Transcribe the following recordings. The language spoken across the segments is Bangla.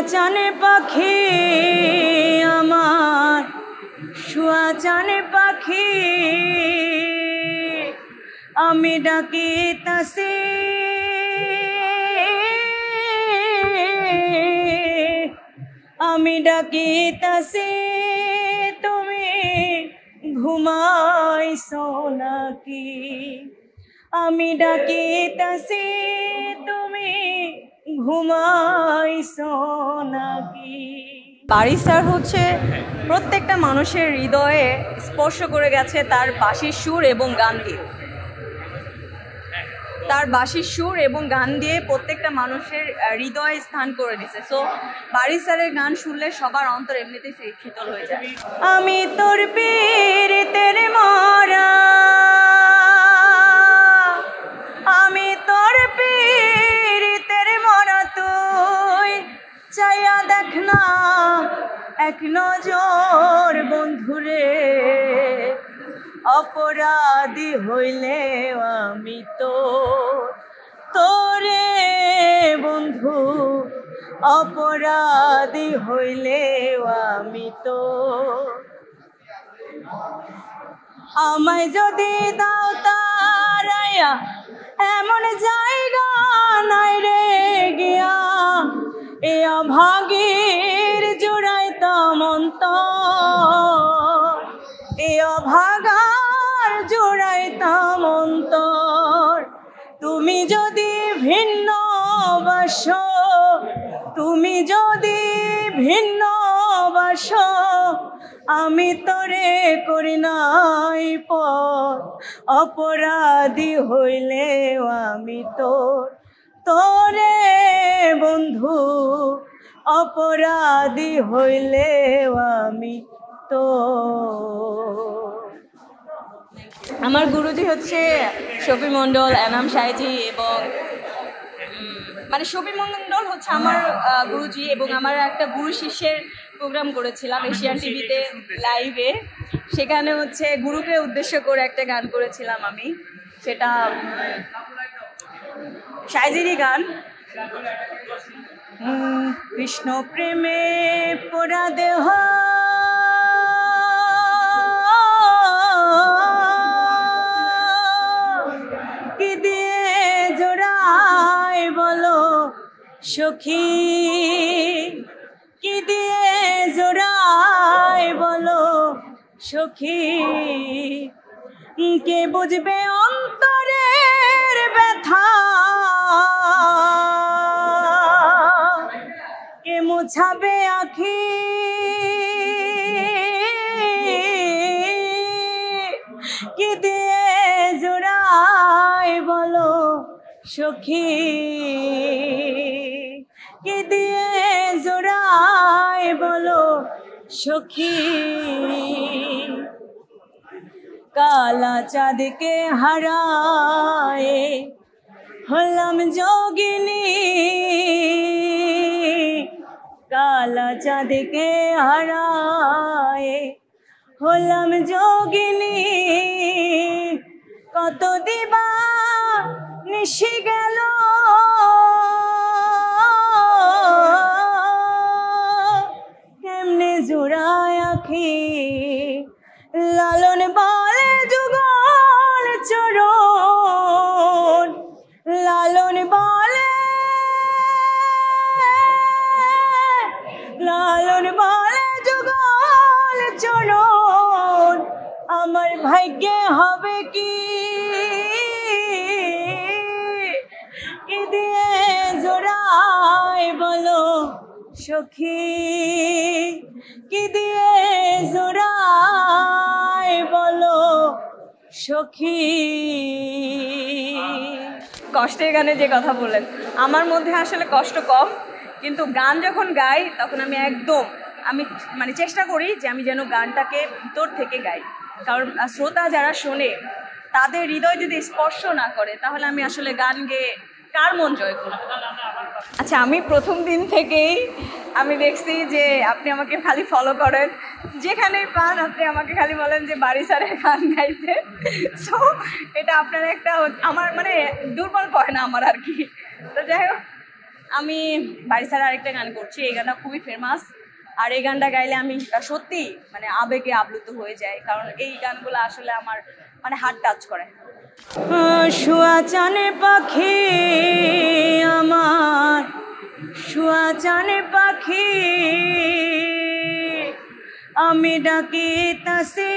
চানে পাখি আমার শুয়া চানে পাখি আমি ডাকিতাছি আমি ডাকিতাছি তুমি ঘুমাইছো নাকি আমি ডাকিতাছি তুমি ঘুমাইছো নাকি। বারী স্যার হচ্ছে প্রত্যেকটা মানুষের হৃদয়ে স্পর্শ করে গেছে তার বাঁশির সুর এবং গান দিয়ে। তার বাঁশির সুর এবং গান দিয়ে প্রত্যেকটা মানুষের হৃদয়ে স্থান করে দিয়েছে। সো বারী স্যারের গান শুনলে সবার অন্তর এমনিতেই শীতল হয়ে যায়। আমি তোর পীড়িতের মরা, আমি তোর পীড়িতের মরা, তুই চাইয়া দেখ না এক নজর বন্ধুরে, অপরাধী হইলে আমি তো তোরে বন্ধু, অপরাধী হইলে আমি তো। আমায় যদি দাও তারাইয়া এমন জায়গা নাই রে গিয়া, এ অভাগীর জোড়াইতাম অন্তর, এ অভাগার জোড়াইতাম অন্তর। তুমি যদি ভিন্ন বাসো, তুমি যদি ভিন্ন বাসো, আমি তোরে করি নাই পর, অপরাধী হইলেও আমি তোর, তোরে বন্ধু, অপরাধী হইলেও আমি তো। আমার গুরুজি হচ্ছে শফি মণ্ডল, এনাম সাইজি এবং মানে শফি মণ্ডল হচ্ছে আমার গুরুজি, এবং আমার একটা গুরু শিষ্যের প্রোগ্রাম করেছিলাম এশিয়ান টিভিতে লাইভে। সেখানে হচ্ছে গুরুকে উদ্দেশ্য করে একটা গান করেছিলাম আমি, সেটা সাইজিরই গান। কৃষ্ণ প্রেমে পোড়া দেহ কি দিয়ে জোড়ায় বলো সখী, কি দিয়ে জোড়ায় বলো সখী, কে বুঝবে অন্তরের ব্যথা, কে মুছাবে আখি, কি দিয়ে জোড়ায় বলো সখী, কি দিয়ে জোড়ায় বলো সখী। কালা চাঁদকে হারায় হলাম যোগিনী, কালা চাঁদকে হারায় হলাম যোগিনী, কত দিবা নিশি গেল কেমনে জোড়ায় আখি, লালন বলে যুগল চরণ, লালন বলে, লালন বলে যুগল চরণ, আমার ভাগ্যে হবে কি, কি দিয়ে জোড়ায় বলো সখী, কি দিয়ে জোড়ায় বলো সখী। কষ্টের গানে যে কথা বললেন, আমার মধ্যে আসলে কষ্ট কম, কিন্তু গান যখন গাই তখন আমি একদম মানে চেষ্টা করি যে আমি যেন গানটাকে ভিতর থেকে গাই, কারণ শ্রোতা যারা শোনে তাদের হৃদয় যদি স্পর্শ না করে তাহলে আমি আসলে গান গেয়ে কার মন জয় করব। আচ্ছা, আমি প্রথম দিন থেকেই আমি দেখছি যে আপনি আমাকে খালি ফলো করেন, যেখানেই পান আপনি আমাকে খালি বলেন যে বারী স্যারের গান গাইতে। সো এটা আপনার একটা আমার মানে দুর্বল পয় না আমার আর কি। তো যাই হোক, আমি বাড়ি ছাড়া আরেকটা গান করছি, এই গানটা খুবই ফেমাস। আর এই গানটা গাইলে আমি সত্যি মানে আবেগে আপ্লুত হয়ে যাই, কারণ এই গানগুলো আসলে আমার মানে হার্ট টাচ করে। শুয়া চানে পাখি আমার, শুয়া চানে পাখি, আমি ডাকি তাসি,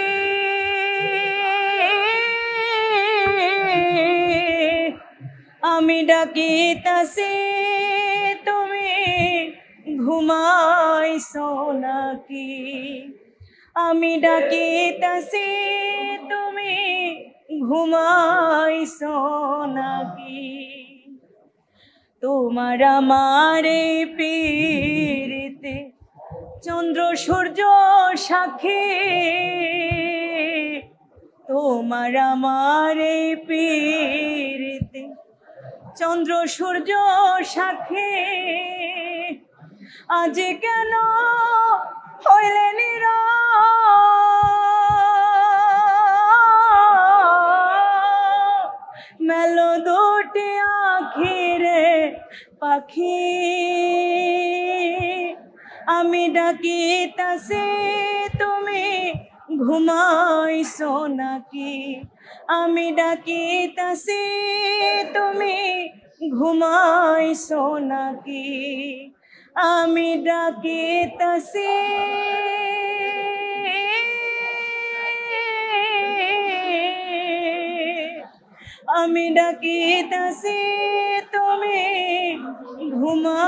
আমি ডাকি তাসি, তুমি ঘুমাইছো নাকি? আমি ডাকি তাসি, তুমি ঘুমাইছো নাকি? তোমার আমার এই পীড়িতে চন্দ্র সূর্য সাক্ষী, তোমার আমার এই পীড়িতে চন্দ্র সূর্য সাক্ষী, আজ কেন হইলে নীরব? মেলো দুটি আখিরে পাখি, আমি ডাকি তাসি, তুমি ঘুমাইছো নাকি? আমি ডাকি তাসি, তুমি ঘুমাইছো নাকি? আমি ডাকি তাসি, আমি ডাকি তাসি, তুমি ঘুমা